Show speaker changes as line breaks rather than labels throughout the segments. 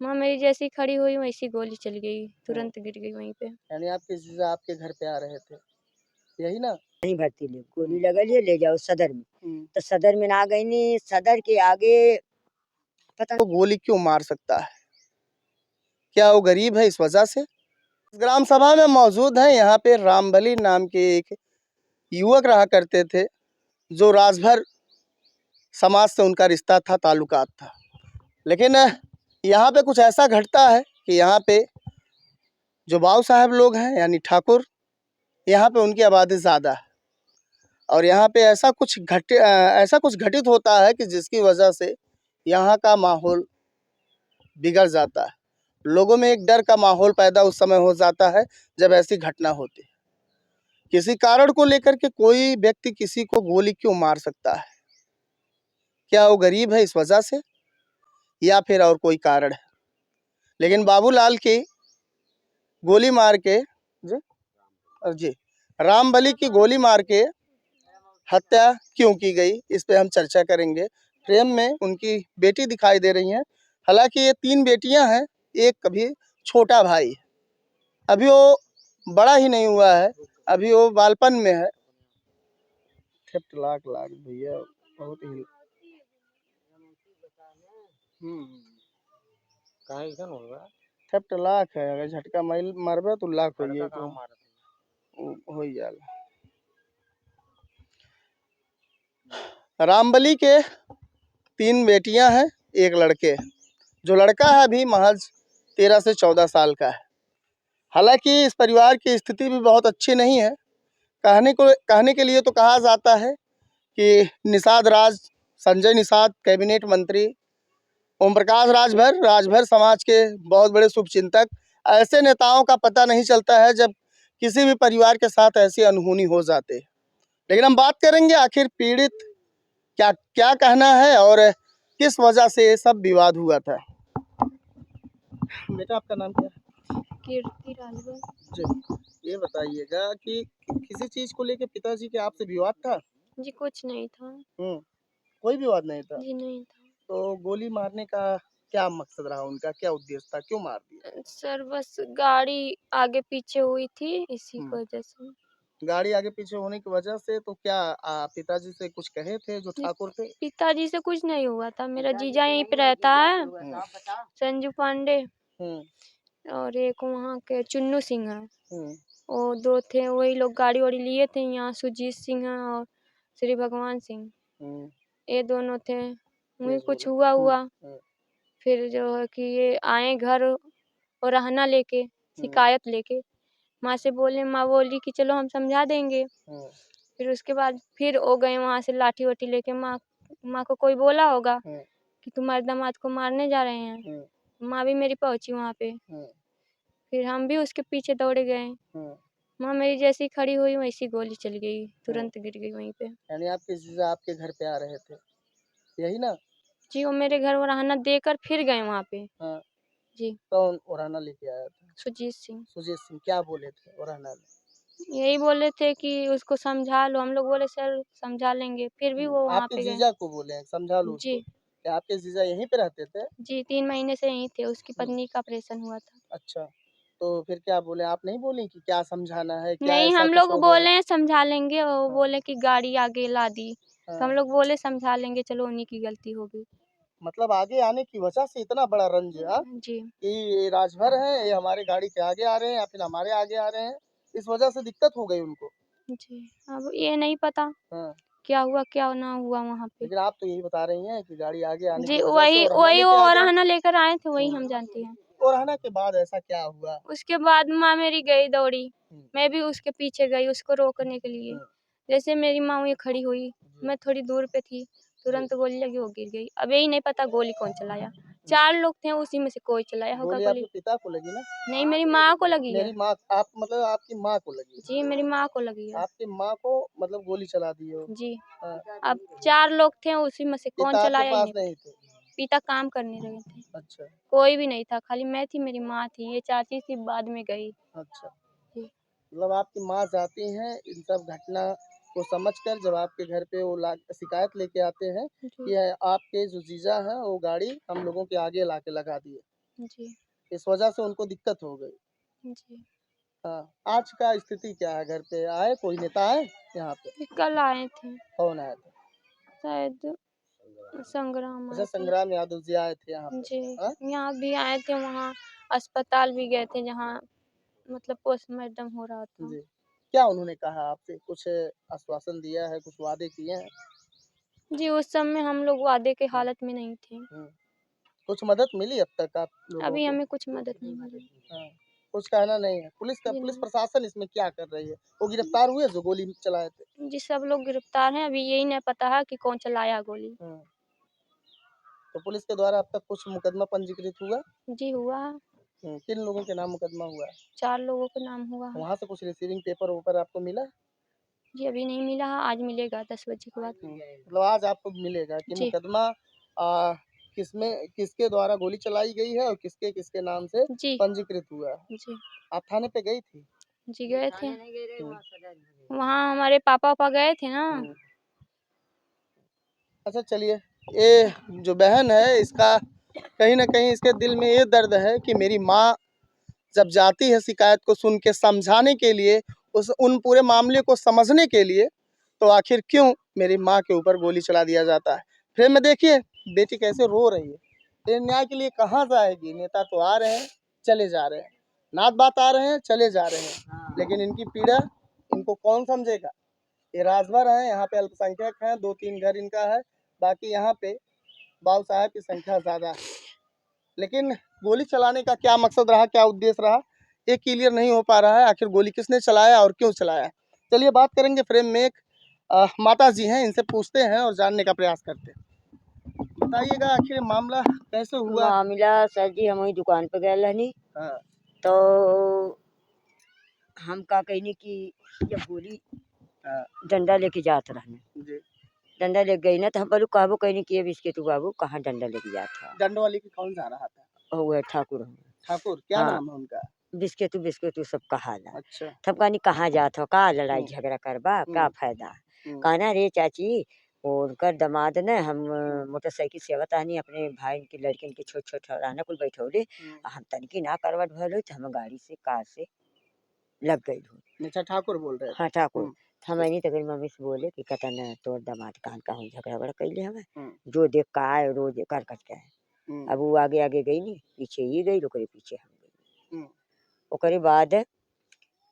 माँ मेरी जैसी खड़ी हुई वैसी गोली चल गई, तुरंत गिर गई वहीं पे।
यानी आपके जीजा आपके घर पे आ रहे थे, यही ना?
नहीं भर्ती ले गोली लगलिए ले जाओ सदर में।
तो
तो सदर में ना गई नहीं, सदर के आगे पता
वो गोली क्यों मार सकता है? क्या वो गरीब है इस वजह से? ग्राम सभा में मौजूद हैं, यहाँ पे रामबली नाम के एक युवक रहा करते थे, जो राजभर समाज से उनका रिश्ता था, ताल्लुकात था। लेकिन यहाँ पे कुछ ऐसा घटता है कि यहाँ पे जो बाऊ साहब लोग हैं यानी ठाकुर, यहाँ पे उनकी आबादी ज़्यादा है और यहाँ पे ऐसा कुछ घटित होता है कि जिसकी वजह से यहाँ का माहौल बिगड़ जाता है। लोगों में एक डर का माहौल पैदा उस समय हो जाता है जब ऐसी घटना होती है। किसी कारण को लेकर के कोई व्यक्ति किसी को गोली क्यों मार सकता है? क्या वो गरीब है इस वजह से या फिर और कोई कारण है? लेकिन बाबूलाल की गोली मार के जी रामबली की गोली मार के हत्या क्यों की गई, इस पे हम चर्चा करेंगे। फ्रेम में उनकी बेटी दिखाई दे रही हैं। हालांकि ये 3 बेटियां हैं, एक कभी छोटा भाई है। अभी वो बड़ा ही नहीं हुआ है, अभी वो बालपन में है। लाख लाख भैया बहुत ही थेप्ट लाख है, अगर झटका मारबे तो लाख होइए तो हो ही जाला। रामबली के 3 बेटियां हैं, एक लड़के। जो लड़का है अभी महज 13 से 14 साल का है। हालांकि इस परिवार की स्थिति भी बहुत अच्छी नहीं है। कहने के लिए तो कहा जाता है कि निषाद राज, संजय निषाद कैबिनेट मंत्री, ओम प्रकाश राजभर समाज के बहुत बड़े शुभचिंतक, ऐसे नेताओं का पता नहीं चलता है जब किसी भी परिवार के साथ ऐसी अनहोनी हो जाते है। लेकिन हम बात करेंगे आखिर पीड़ित क्या क्या कहना है और किस वजह से ये सब विवाद हुआ था। बेटा आपका नाम क्या है?
कीर्ति राजभर।
जी, ये बताइएगा कि किसी चीज को लेके पिताजी के आपसे विवाद था?
जी कुछ नहीं था।
कोई विवाद नहीं था।
जी नहीं था।
तो गोली मारने का क्या मकसद रहा उनका, क्या उद्देश्य था, क्यों मार दिया?
सर बस गाड़ी आगे पीछे हुई थी इसी की वजह से।
गाड़ी आगे पीछे होने की वजह से तो क्या पिताजी से कुछ कहे थे जो ठाकुर थे?
पिताजी से कुछ नहीं हुआ था, मेरा जीजा यहीं पे रहता है, संजू पांडे, और एक वहाँ के चुन्नू सिंह है, वो 2 थे, वही लोग गाड़ी वाड़ी लिए थे। यहाँ सुजीत सिंह है और श्री भगवान सिंह, ये दोनों थे। वही कुछ हुआ फिर जो है कि ये आए घर और रहना लेके, शिकायत लेके। माँ से बोले, माँ बोली कि चलो हम समझा देंगे। फिर उसके बाद फिर वो गए वहाँ से लाठी वाठी लेके। माँ को कोई बोला होगा कि तुम्हारे दामाद को मारने जा रहे हैं। माँ भी मेरी पहुंची वहाँ पे, फिर हम भी उसके पीछे दौड़े गए। माँ मेरी जैसी खड़ी हुई वैसी गोली चल गई, तुरंत गिर गई वहीं पे।
यानी आपके जीजा आपके घर पे आ रहे थे, यही ना?
जी वो मेरे घर ओराना देकर फिर गए वहाँ पे। जी
कौन ओराना लेके आया था?
सुजीत सिंह।
सुजीत सिंह क्या बोले थे ओराना में?
यही बोले थे कि उसको समझा लो। हम लोग बोले सर समझा लेंगे, फिर भी वो वहाँ
आपके
पे गए।
जीजा को बोले हैं समझा लो उसको?
जी
क्या आपके जीजा यहीं पे रहते थे?
जी 3 महीने से यहीं थे, उसकी पत्नी का ऑपरेशन हुआ था।
अच्छा, तो फिर क्या बोले, आप नहीं बोली कि क्या समझाना है, क्या
नहीं
ऐसा
हम
कुछ
लोग
हो गया?
बोले समझा लेंगे, वो बोले कि गाड़ी आगे ला दी। तो हम लोग बोले समझा लेंगे, चलो उन्हीं की गलती होगी।
मतलब आगे आने की वजह से इतना बड़ा रंज है
जी
कि ये राजभर है, ये हमारे गाड़ी के आगे आ रहे हैं या फिर हमारे आगे आ रहे हैं, इस वजह से दिक्कत हो गई उनको।
जी अब ये नहीं पता क्या हुआ क्या ना हुआ वहाँ पे।
लेकिन आप तो यही बता रही हैं कि गाड़ी आगे आने
जी
की वजह से
वही
और
वही वो
लेके आ गए।
रहना लेकर आए थे, वही हम जानते हैं।
और रहना के बाद ऐसा क्या हुआ?
उसके बाद माँ मेरी गई दौड़ी, मैं भी उसके पीछे गई उसको रोकने के लिए। जैसे मेरी माँ वहीं खड़ी हुई, मैं थोड़ी दूर पे थी, तुरंत गोली लगी, वो गिर गई। अब यही नहीं पता गोली कौन चलाया। 4 लोग थे, उसी में से कोई चलाया होगा
गोली
गोली।
आपके पिता को लगी ना?
नहीं मेरी माँ को लगी है।
मेरी माँ, आप मतलब आपकी माँ को लगी?
जी मेरी माँ को लगी है।
आपकी माँ को मतलब गोली चला दी हो?
जी अब 4 लोग थे, उसी में से कौन
पिता आपके
चलाया
पास
नहीं।
नहीं थे?
पिता काम करने लगे थे,
अच्छा
कोई भी नहीं था, खाली मैं थी, मेरी माँ थी, ये चाची थी बाद में गई।
अच्छा,
जी
मतलब आपकी माँ जाती हैं इन सब घटना को समझकर, जब आपके घर पे वो शिकायत लेके आते हैं
जी
कि आपके जो जीजा हैं वो गाड़ी हम लोगों के आगे ला के लगा दिए।
जी
इस वजह से उनको दिक्कत हो गई।
जी।
हाँ, आज का स्थिति क्या है? घर पे आए, कोई नेता आए यहाँ पे?
ये कल आए थे,
कौन आया था?
शायद संग्राम
अच्छा,
आए थे।
संग्राम यादव जी आए थे यहाँ पे।
जी,
हाँ?
यहाँ भी आए थे, वहाँ अस्पताल भी गए थे जहाँ मतलब पोस्टमार्टम हो रहा था।
जी। क्या उन्होंने कहा आपसे? कुछ आश्वासन दिया है, कुछ वादे किए हैं?
जी, उस समय हम लोग वादे के
हुँ,
हालत में नहीं थे।
हुँ। कुछ मदद मिली अब तक आप लोगों
अभी
को?
हमें कुछ मदद नहीं मिली।
हाँ, कुछ कहना नहीं है।
जी
पुलिस
नहीं।
प्रशासन इसमें क्या कर रही है? वो गिरफ्तार हुए जो गोली चलाए थे?
जी, सब लोग गिरफ्तार हैं, अभी यही नहीं पता है कि कौन चलाया गोली।
हुँ। तो पुलिस के द्वारा अब तक कुछ मुकदमा पंजीकृत हुआ?
जी, हुआ है,
किन लोगों के नाम मुकदमा हुआ है?
4 लोगों के नाम हुआ है।
वहाँ से कुछ रिसीविंग पेपर-वेपर आपको मिला?
जी, अभी नहीं मिला है, आज मिलेगा 10 बजे के बाद।
मतलब आज आपको मिलेगा कि
जी,
मुकदमा किसमें किसके द्वारा गोली चलाई गई है और किसके-किसके नाम से
जी,
पंजीकृत हुआ है?
जी,
आप थाने पे गई थी?
जी गए थे।
हुँ,
वहाँ हमारे पापा गए थे ना।
हुँ। अच्छा चलिए, ये जो बहन है इसका कहीं न कहीं इसके दिल में ये दर्द है कि मेरी माँ जब जाती है शिकायत को सुन के समझाने के लिए, उन पूरे मामले को समझने के लिए, तो आखिर क्यों मेरी माँ के ऊपर गोली चला दिया जाता है। फ्रेम में देखिए बेटी कैसे रो रही है। ये न्याय के लिए कहाँ जाएगी? नेता तो आ रहे हैं, चले जा रहे हैं। नात बात आ रहे हैं, चले जा रहे हैं। लेकिन इनकी पीड़ा इनको कौन समझेगा? ये राजभर है, यहाँ पे अल्पसंख्यक हैं, 2-3 घर इनका है, बाकी यहाँ पे बाबू साहब की संख्या ज़्यादा है। लेकिन गोली चलाने का क्या मकसद रहा, क्या उद्देश्य रहा, ये क्लियर नहीं हो पा रहा है। आखिर गोली किसने चलाया और क्यों चलाया? चलिए बात करेंगे। फ्रेम में एक माता जी हैं, इनसे पूछते हैं और जानने का प्रयास करते हैं। बताइएगा आखिर ये मामला कैसे हुआ?
मामला सर जी हम वही दुकान पे गए रहनी
हाँ,
तो हम का कहनी कि जब गोली
हाँ,
डंडा लेके जात रहने
जी।
डंडा लेके गई ना तो हम बोलू कहबो कहनी कि ये बिस्के तू बाबू कहाँ डंडा लेके जात था
दंड वाली की कौन जा रहा था?
हुए ठाकुर हूँ।
ठाकुर, क्या
हाँ
नाम है उनका?
बिस्के तू सब कहा ला
अच्छा।
तब कहनी कहाँ जात हो का लड़ाई
हुँ,
झगड़ा करबा का फायदा
हुँ,
कहना रे चाची और उनकर दामाद ने हम
हुँ,
मोटरसाइकिल से आवतानी अपने भाई के लड़किन के छोट छोट रहना कुल बैठौले
हुँ।
हम तनिकी ना करवट भल तो हम गाड़ी से कार से लग गई हूँ।
अच्छा, ठाकुर बोल रहे
हाँ
थे।
ठाकुर
हुँ,
हमनी तो फिर मम्मी से बोले कि कतन तोर दामाद कहन का हम झगड़ा वगड़ा कैले हमें
हुँ,
जो देख का आए रोज कर कट के आए
हुँ,
अब वो आगे आगे गई नहीं पीछे ही गई ओकरे पीछे हम गई
हुँ,
ओकरे बाद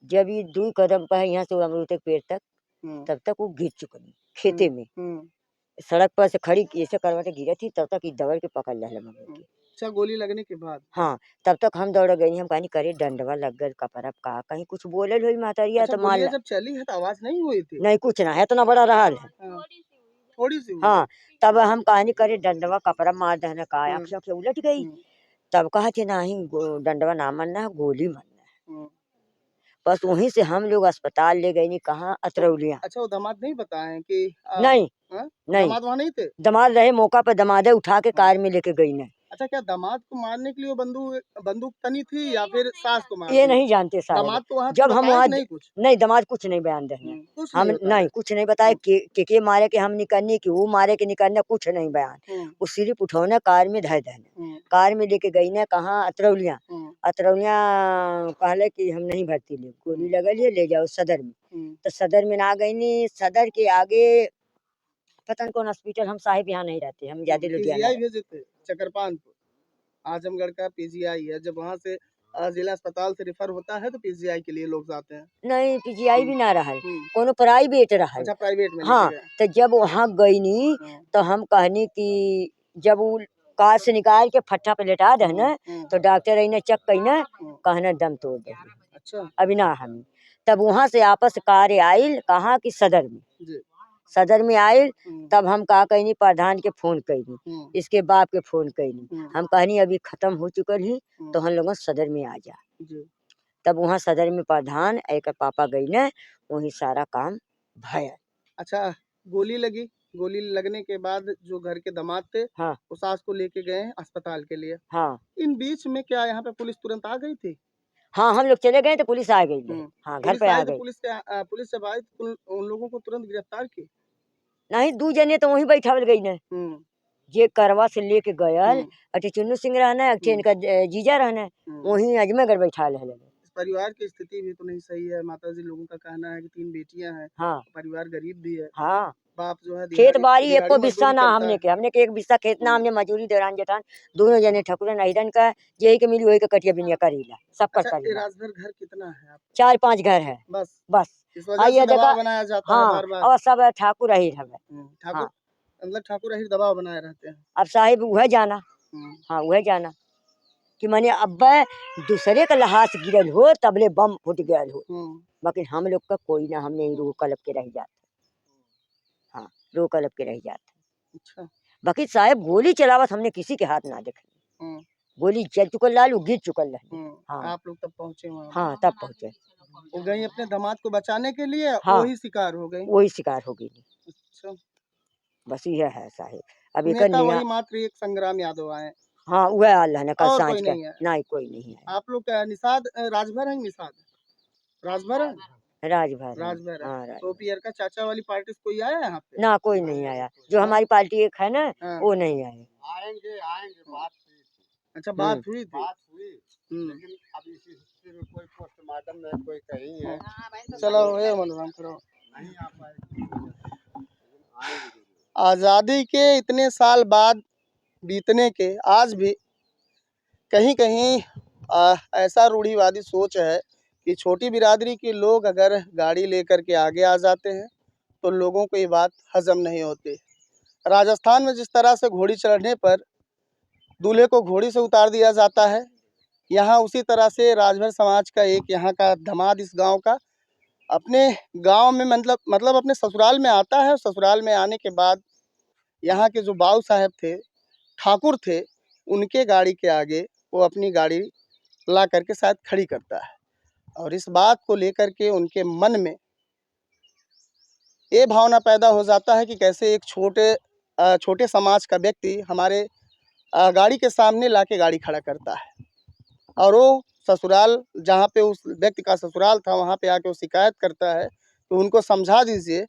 जब ये 2 कदम पर यहाँ से अमरूद के पेड़ तक
हुँ,
तब तक वो गिर चुकनी
हुँ,
खेते में
हुँ,
सड़क पर से खड़ी ऐसे करवटे गिरी थी तब तक ये दौड़ के पकड़ ले मम्मी
हुँ।
के
अच्छा, गोली लगने के बाद?
हाँ तब तक हम दौड़ गई हम कहानी करे डंडवा लग गल कपरप का कहीं कुछ बोले हुई मातरिया
अच्छा,
तो मान
गोलियाँ
ला
जब चली है तो आवाज़ नहीं हुई थी?
नहीं कुछ ना है इतना बड़ा रहा है
हाँ, थोड़ी-सी हुई है।
हाँ तब हम कहानी करे डंडवा कपड़ा मार दहना का
हुँ,
आँख से उलट गई
हुँ,
तब कहा थे नहीं डंडवा ना मरना है गोली मरना है
हुँ।
बस वहीं से हम लोग अस्पताल ले गए नहीं कहाँ
तो
अतरौलिया
अच्छा वो दामाद नहीं बताएँ कि
नहीं
हाँ?
नहीं
दामाद वहाँ नहीं थे?
दामाद रहे मौका पर दमादे उठा के
हाँ।
कार में लेके गई ने
अच्छा क्या दामाद को मारने के लिए वो बंदूक तनी थी या फिर सास को मार
ये
दी?
नहीं जानते साहब
दामाद तो वहाँ थे,
जब हम
बताया
वहाँ
कि नहीं कुछ?
नहीं दामाद कुछ नहीं बयान देने
कुछ
हम
नहीं बताया?
नहीं कुछ नहीं बताए
हुँ,
के मारे के हम निकलने कि वो मारे के निकलने कुछ नहीं बयान
हुँ,
वो सिर्फ उठौने कार में धर देने
हुँ,
कार में लेके गई ने कहाँ अतरौलिया
हुँ,
अतरौलिया कहले कि हम नहीं भर्ती ले गोली
हुँ,
लगल है ले जाओ सदर में
हुँ।
तो सदर में ना गई नी सदर के आगे पता नहीं कौन हॉस्पिटल हम साहिब यहाँ नहीं रहते हम ज्यादा लुधियाना
पीजीआई
रहते
भेजे थे चकरपानपुर, आजमगढ़ का पीजीआई है। जब वहाँ से जिला अस्पताल से रेफर होता है तो पीजीआई के लिए लोग जाते हैं।
नहीं पीजीआई
हुँ,
भी ना रहल
हुँ।
कोनो प्राइवेट रहल
अच्छा प्राइवेट में लेके
हाँ
गए।
तो जब वहाँ गई नी
हुँ,
तो हम कहनी कि जब वो कार से निकाल के फट्टा पे लेटा दे
हुँ,
न
हुँ,
तो डॉक्टर ने चेक कही न
हुँ।
कहना दम तोड़ दे
अच्छा,
अभी ना हम तब वहाँ से आपस कार आयल कहाँ कि
जी।
सदर में आयल
हुँ,
तब हम कहा कहनी प्रधान के फोन कैनी
हुँ,
इसके बाप के फोन कैनी
हुँ,
हम कहनी अभी खत्म हो चुकल ही
हुँ,
तो हम लोगों सदर में आ जा
जी।
तब वहाँ सदर में प्रधान एक पापा गई न वही सारा काम भया
अच्छा गोली लगी, गोली लगने के बाद जो घर के दामाद थे,
हाँ
वो सास को लेके गए हैं अस्पताल के लिए।
हाँ
इन बीच में क्या यहाँ पे पुलिस तुरंत आ गई थी?
हाँ हम लोग चले गए तो पुलिस आ गई
हुँ,
हाँ घर
पुलिस
पे आ
आई तो
गई
पुलिस जब आई तो उन लोगों को तुरंत गिरफ्तार की?
नहीं 2 जने तो वहीं बैठावल गई न
हुँ,
जे करवा से लेके गयल अटे चुन्नू सिंह रहना है, अटे इनका जीजा रहना है, वहीं अजमेगढ़ बैठा ले।
परिवार की स्थिति भी तो नहीं सही है माता जी, लोगों का कहना है कि 3 बेटियां हैं।
हाँ
परिवार गरीब भी है।
हाँ,
बाप जो है
खेत बाड़ी एको
दिहाड़ी
बिस्सा
मजदूरी
ना
करता है।
हमने के एक बिस्सा खेत ना हमने मजूरी देरान जेठान दोनों जने ठकुरन अहिरन का यही के मिली वही का कटिया बिनिया करीला सब कर
अच्छा, ये
करीला।
राजभर घर कितना है आप?
4-5 घर है
बस
बस।
इस वजह से दबाव बनाया जाता है
हाँ
बार बार।
और सब ठाकुर अहिर हवे।
ठाकुर
हाँ
मतलब ठाकुर अहिर दबाव बनाए रहते हैं।
अब साहिब वह जाना, हाँ वह जाना कि माने अब दूसरे का लहास गिरल हो तबले बम फुट गयल हो, बाकी हम लोग का कोई ना, हमने रू कलप के रह जाते। हाँ रू कलप के रह जाते।
अच्छा,
बाकी साहब गोली चलावत हमने किसी के हाथ ना देखे। गोली चल चुकल लालू गिर चुकल रहे। हाँ
आप लोग तब पहुंचे वहाँ?
हाँ तब पहुंचे।
वो गई अपने दामाद को बचाने के लिए।
हाँ
वही शिकार हो गई।
वही शिकार हो गई।
अच्छा,
बस यह है साहिब। अब एक
नेता वही मात्र एक संग्राम यादव आए।
हाँ वह अल्लाह ने कल
और
सांझ
कोई
का
नहीं है?
नहीं कोई नहीं है।
आप लोग का निषाद राजभर है? निषाद राजभर है?
राजभर
राजभर है।
हाँ
तो पियर का चाचा वाली पार्टी से कोई आया यहाँ पे?
ना कोई नहीं आया। जो हमारी पार्टी एक है ना वो नहीं आए।
आएंगे बात हुई थी। अच्छा, बात हुई थी। लेकिन अब इसी हिस्से में कोई पोस्टमार्टम में कोई कहीं है। चलो ये मनोरम करो। नहीं आ पाए। आज़ादी के इतने साल बाद बीतने के आज भी कहीं कहीं ऐसा रूढ़िवादी सोच है कि छोटी बिरादरी के लोग अगर गाड़ी लेकर के आगे आ जाते हैं तो लोगों को ये बात हजम नहीं होती। राजस्थान में जिस तरह से घोड़ी चढ़ने पर दूल्हे को घोड़ी से उतार दिया जाता है, यहाँ उसी तरह से राजभर समाज का एक यहाँ का दामाद इस गांव का अपने गांव में मतलब अपने ससुराल में आता है। ससुराल में आने के बाद यहाँ के जो बाऊ साहब थे, ठाकुर थे, उनके गाड़ी के आगे वो अपनी गाड़ी ला करके शायद खड़ी करता है और इस बात को लेकर के उनके मन में ये भावना पैदा हो जाता है कि कैसे एक छोटे समाज का व्यक्ति हमारे गाड़ी के सामने लाके गाड़ी खड़ा करता है। और वो ससुराल जहाँ पे उस व्यक्ति का ससुराल था वहाँ पे आके वो शिकायत करता है तो उनको समझा दीजिए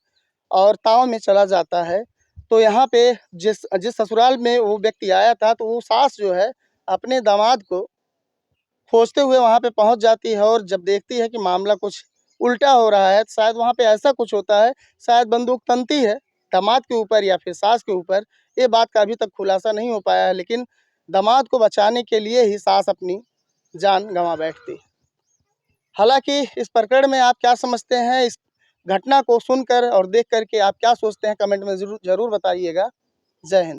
और ताव में चला जाता है। तो यहाँ पे जिस ससुराल में वो व्यक्ति आया था तो वो सास जो है अपने दामाद को खोजते हुए वहाँ पे पहुँच जाती है और जब देखती है कि मामला कुछ उल्टा हो रहा है, शायद वहाँ पे ऐसा कुछ होता है, शायद बंदूक तनती है दामाद के ऊपर या फिर सास के ऊपर, ये बात का अभी तक खुलासा नहीं हो पाया है। लेकिन दामाद को बचाने के लिए ही सास अपनी जान गंवा बैठती है। हालांकि इस प्रकरण में आप क्या समझते हैं? इस घटना को सुनकर और देख करके आप क्या सोचते हैं? कमेंट में जरूर बताइएगा। जय हिंद।